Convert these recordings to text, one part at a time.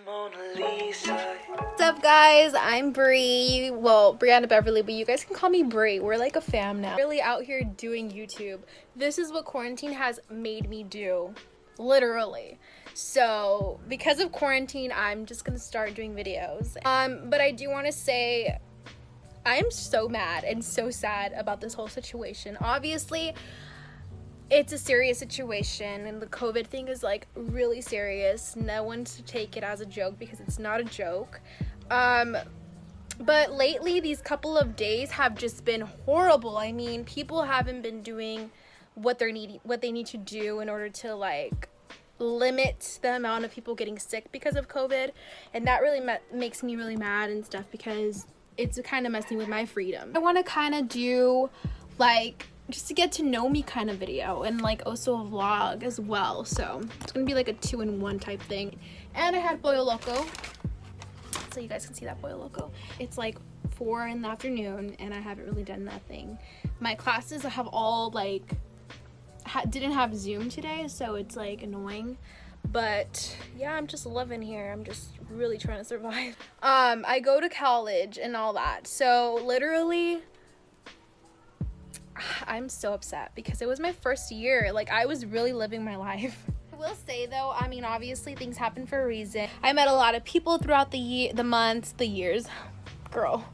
What's up, guys? I'm Bree. Well, Brianna Beverly, but you guys can call me Bree. We're like a fam now. Really out here doing YouTube. This is what quarantine has made me do. Literally. So, because of quarantine, I'm just gonna start doing videos. But I do want to say I'm so mad and so sad about this whole situation. Obviously, it's a serious situation and the COVID thing is like really serious. No one should take it as a joke because it's not a joke. But lately these couple of days have just been horrible. I mean, people haven't been doing what they need to do in order to like limit the amount of people getting sick because of COVID, and that really makes me really mad and stuff because it's kind of messing with my freedom. I want to kind of do like just to get to know me kind of video and like also a vlog as well, so it's gonna be like a 2-in-1 type thing. And I had Pollo Loco, so you guys can see that Pollo Loco. It's like 4 in the afternoon and I haven't really done nothing. My classes have all like didn't have Zoom today, so it's like annoying, but yeah, I'm just living here. I'm just really trying to survive. I go to college and all that, so literally I'm so upset because it was my first year. Like, I was really living my life. I will say though, I mean, obviously things happen for a reason. I met a lot of people throughout the months, the years. Girl,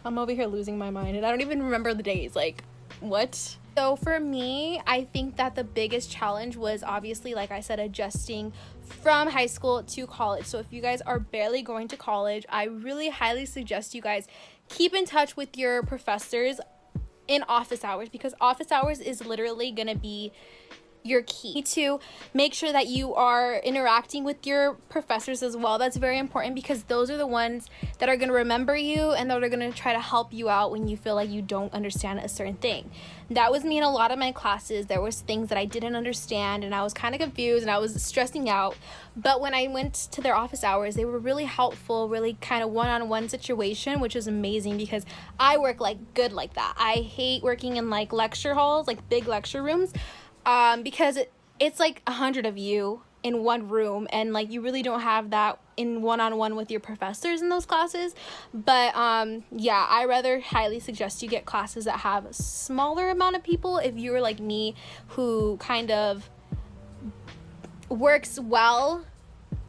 I'm over here losing my mind and I don't even remember the days. Like, what? So for me, I think that the biggest challenge was obviously, like I said, adjusting from high school to college. So if you guys are barely going to college, I really highly suggest you guys keep in touch with your professors in office hours, because office hours is literally gonna be your key to make sure that you are interacting with your professors as well. That's very important because those are the ones that are going to remember you and that are going to try to help you out when you feel like you don't understand a certain thing. That was me in a lot of my classes. There was things that I didn't understand and I was kind of confused and I was stressing out. But when I went to their office hours, they were really helpful, really kind of one-on-one situation, which is amazing because I work like good like that. I hate working in like lecture halls, like big lecture rooms. Because it's like 100 of you in one room and like you really don't have that in one-on-one with your professors in those classes. But yeah, I rather highly suggest you get classes that have a smaller amount of people if you're like me, who kind of works well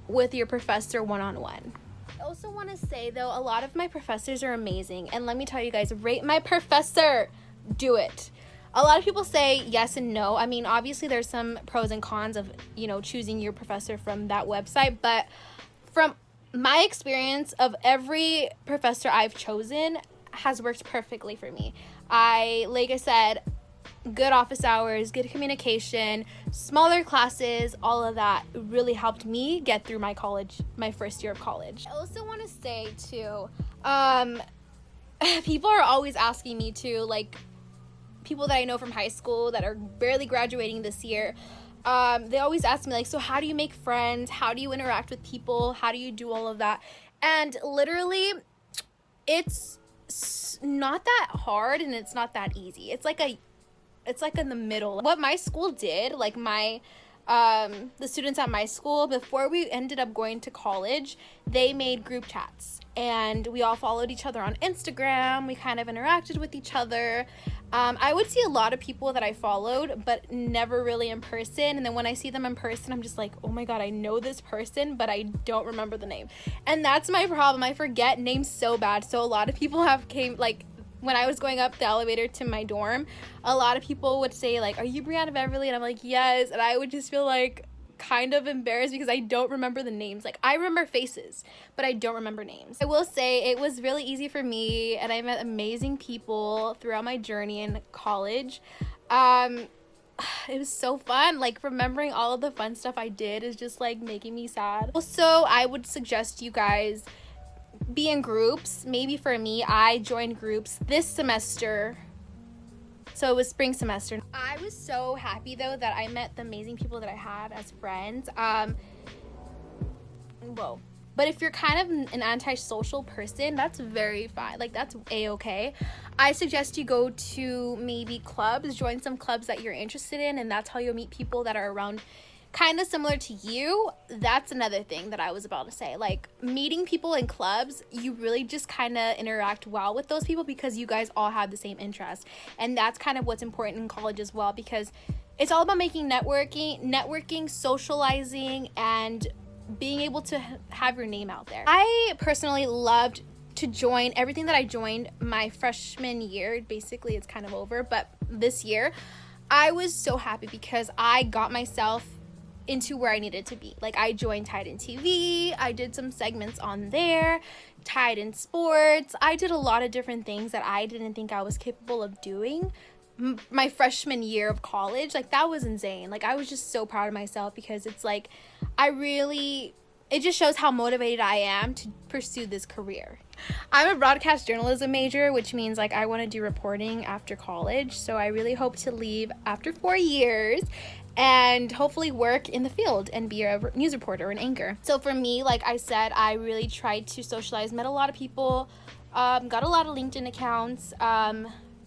with your professor one-on-one. I also want to say though, a lot of my professors are amazing, and let me tell you guys, rate my professor. Do it. A lot of people say yes and no. I mean, obviously there's some pros and cons of, you know, choosing your professor from that website, but from my experience of every professor I've chosen has worked perfectly for me. Like I said, good office hours, good communication, smaller classes, all of that really helped me get through my first year of college. I also want to say too, people are always asking me to, like, people that I know from high school that are barely graduating this year, they always ask me like, so how do you make friends? How do you interact with people? How do you do all of that? And literally, it's not that hard and it's not that easy. It's like in the middle. What my school did, like the students at my school, before we ended up going to college, they made group chats and we all followed each other on Instagram. We kind of interacted with each other. I would see a lot of people that I followed, but never really in person. And then when I see them in person, I'm just like, oh my God, I know this person, but I don't remember the name. And that's my problem. I forget names so bad. So a lot of people when I was going up the elevator to my dorm, a lot of people would say like, are you Brianna Beverly? And I'm like, yes. And I would just feel like kind of embarrassed because I don't remember the names. Like, I remember faces, but I don't remember names. I will say it was really easy for me and I met amazing people throughout my journey in college. It was so fun. Like, remembering all of the fun stuff I did is just like making me sad. Also, I would suggest you guys be in groups. Maybe for me, I joined groups this semester. So it was spring semester. I was so happy though that I met the amazing people that I had as friends. But if you're kind of an antisocial person, that's very fine. Like, that's a-okay. I suggest you go to maybe clubs, join some clubs that you're interested in, and that's how you'll meet people that are around kind of similar to you, that's another thing that I was about to say. Like, meeting people in clubs, you really just kind of interact well with those people because you guys all have the same interest. And that's kind of what's important in college as well, because it's all about making networking, socializing, and being able to have your name out there. I personally loved to join everything that I joined my freshman year. Basically, it's kind of over, but this year I was so happy because I got myself into where I needed to be. Like, I joined Tide in TV, I did some segments on there, Tide in Sports. I did a lot of different things that I didn't think I was capable of doing my freshman year of college. Like, that was insane. Like, I was just so proud of myself because it's like, it just shows how motivated I am to pursue this career. I'm a broadcast journalism major, which means like I want to do reporting after college. So I really hope to leave after 4 years and hopefully work in the field and be a news reporter or an anchor. So for me, like I said, I really tried to socialize, met a lot of people, got a lot of LinkedIn accounts,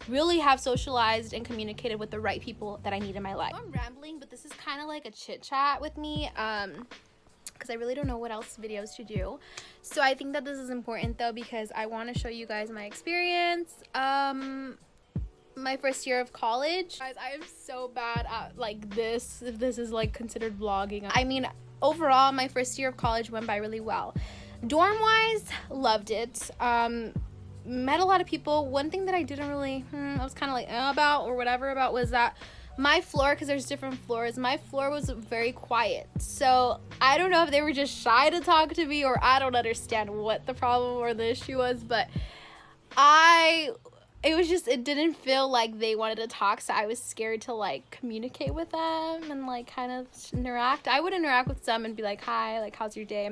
really have socialized and communicated with the right people that I need in my life. I'm rambling, but this is kind of like a chit chat with me, because I really don't know what else videos to do. So I think that this is important though, because I want to show you guys my experience, my first year of college. Guys, I am so bad at like this, if this is like considered vlogging. I mean, overall, my first year of college went by really well. Dorm wise, loved it. Met a lot of people. One thing that I didn't really, I was kind of like about or whatever about was that my floor, because there's different floors, my floor was very quiet. So I don't know if they were just shy to talk to me, or I don't understand what the problem or the issue was, but it didn't feel like they wanted to talk, so I was scared to like communicate with them and like kind of interact. I would interact with some and be like, hi, like, how's your day?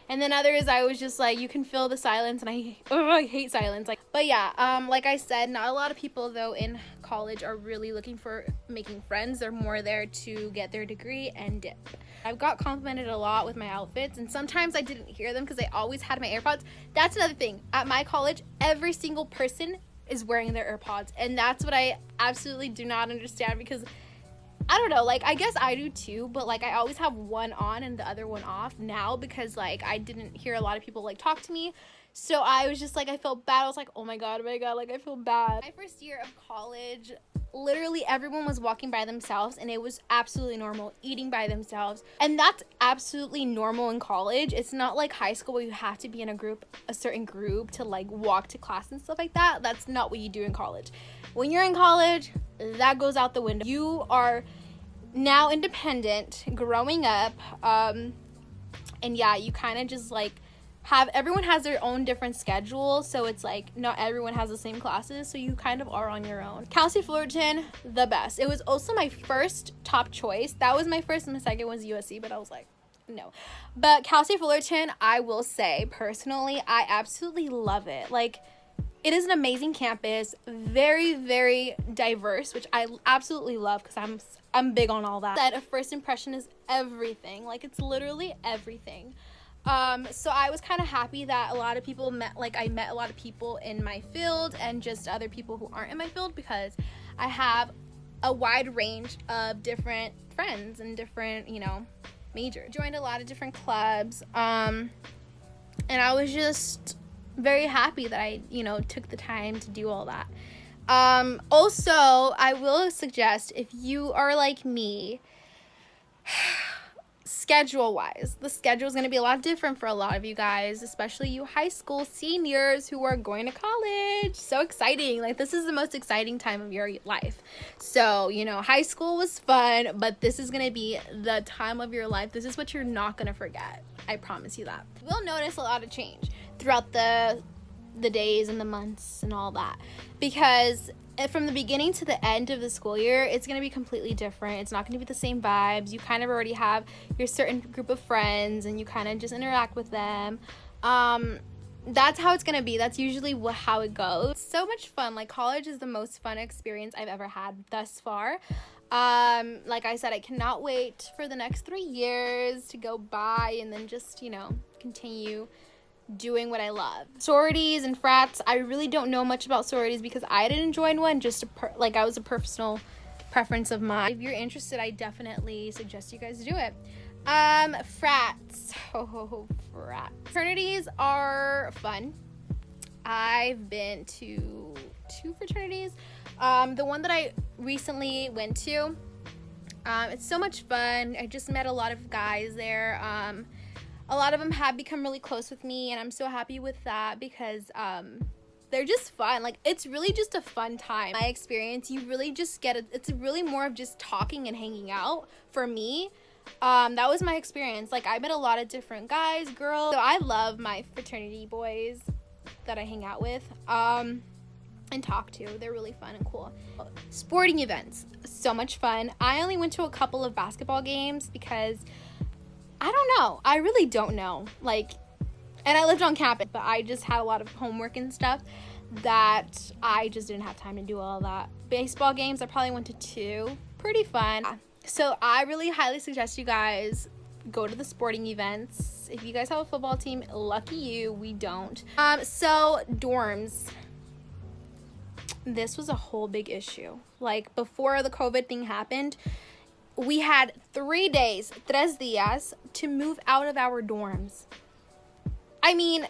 And then others, I was just like, you can feel the silence, and I hate silence. Like, but yeah, like I said, not a lot of people though in college are really looking for making friends. They're more there to get their degree and dip. I've got complimented a lot with my outfits, and sometimes I didn't hear them because I always had my AirPods. That's another thing. At my college, every single person is wearing their AirPods, and that's what I absolutely do not understand, because I don't know, like, I guess I do too, but like I always have one on and the other one off now, because like I didn't hear a lot of people like talk to me. So I was just like, I felt bad. I was like, oh my god, like I feel bad. My first year of college, literally everyone was walking by themselves, and it was absolutely normal, eating by themselves. And that's absolutely normal in college. It's not like high school where you have to be in a certain group to like walk to class and stuff like that. That's not what you do in college. When you're in college, that goes out the window. You are now independent, growing up, and yeah, you kind of just like everyone has their own different schedule, so it's like not everyone has the same classes, so you kind of are on your own. Cal State Fullerton, the best. It was also my first top choice. That was my first, and my second was USC, but I was like, no. But Cal State Fullerton, I will say personally, I absolutely love it. Like, it is an amazing campus, very, very diverse, which I absolutely love because I'm big on all that. That a first impression is everything. Like, it's literally everything. So I was kind of happy that a lot of people I met a lot of people in my field and just other people who aren't in my field, because I have a wide range of different friends and different, majors. Joined a lot of different clubs, and I was just very happy that I, took the time to do all that. Also, I will suggest, if you are like me, schedule-wise, the schedule is going to be a lot different for a lot of you guys, especially you high school seniors who are going to college. So exciting. Like, this is the most exciting time of your life. So, high school was fun, but this is going to be the time of your life. This is what you're not going to forget. I promise you that. We'll notice a lot of change throughout the days and the months and all that, because from the beginning to the end of the school year, it's going to be completely different. It's not going to be the same vibes. You kind of already have your certain group of friends, and you kind of just interact with them. That's how it's going to be. That's usually how it goes. So much fun. Like, college is the most fun experience I've ever had thus far. Like I said, I cannot wait for the next 3 years to go by, and then just, continue doing what I love. Sororities and frats, I really don't know much about sororities because I didn't join one. I was a personal preference of mine. If you're interested, I definitely suggest you guys do it. Frats. Oh, frats. Fraternities are fun. I've been to 2 fraternities. The one that I recently went to, it's so much fun. I just met a lot of guys there. A lot of them have become really close with me, and I'm so happy with that because they're just fun. Like, it's really just a fun time. My experience, you really just get it. It's really more of just talking and hanging out for me. That was my experience. Like, I met a lot of different guys, girls. So I love my fraternity boys that I hang out with and talk to. They're really fun and cool. Sporting events, so much fun. I only went to a couple of basketball games because I don't know. I really don't know. Like, and I lived on campus, but I just had a lot of homework and stuff that I just didn't have time to do all that. Baseball games, I probably went to 2. Pretty fun. So I really highly suggest you guys go to the sporting events. If you guys have a football team, lucky you. We don't. So dorms. This was a whole big issue. Like, before the COVID thing happened, we had 3 days, 3 días, to move out of our dorms. I mean,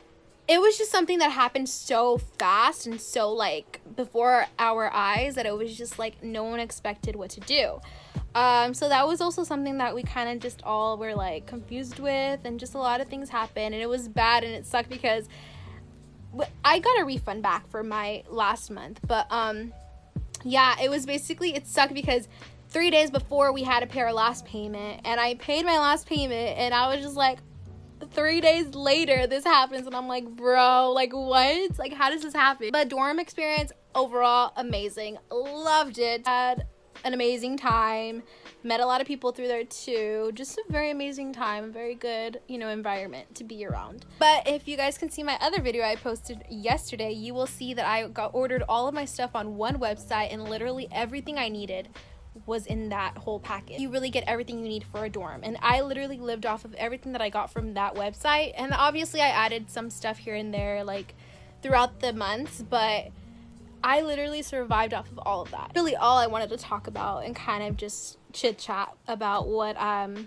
it was just something that happened so fast and so, like, before our eyes that it was just, like, no one expected what to do. So that was also something that we kind of just all were, like, confused with, and just a lot of things happened, and it was bad, and it sucked because I got a refund back for my last month, but, yeah, it was basically, it sucked because 3 days before we had to pay our last payment, and I paid my last payment, and I was just like, 3 days later this happens, and I'm like, bro, like, what? Like, how does this happen? But dorm experience overall, amazing. Loved it. Had an amazing time. Met a lot of people through there too. Just a very amazing time. Very good, you know, environment to be around. But if you guys can see my other video I posted yesterday, you will see that I ordered all of my stuff on one website, and literally everything I needed was in that whole package. You really get everything you need for a dorm, and I literally lived off of everything that I got from that website. And obviously I added some stuff here and there, like, throughout the months, but I literally survived off of all of that. Really all I wanted to talk about and kind of just chit chat about what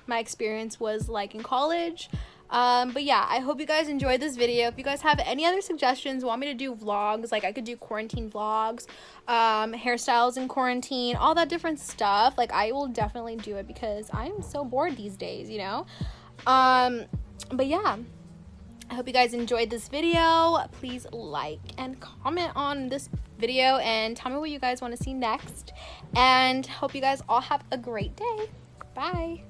my experience was like in college. But yeah, I hope you guys enjoyed this video. If you guys have any other suggestions, want me to do vlogs, like I could do quarantine vlogs, hairstyles in quarantine, all that different stuff, like I will definitely do it because I'm so bored these days, you know. But yeah, I hope you guys enjoyed this video. Please like and comment on this video and tell me what you guys want to see next, and hope you guys all have a great day. Bye.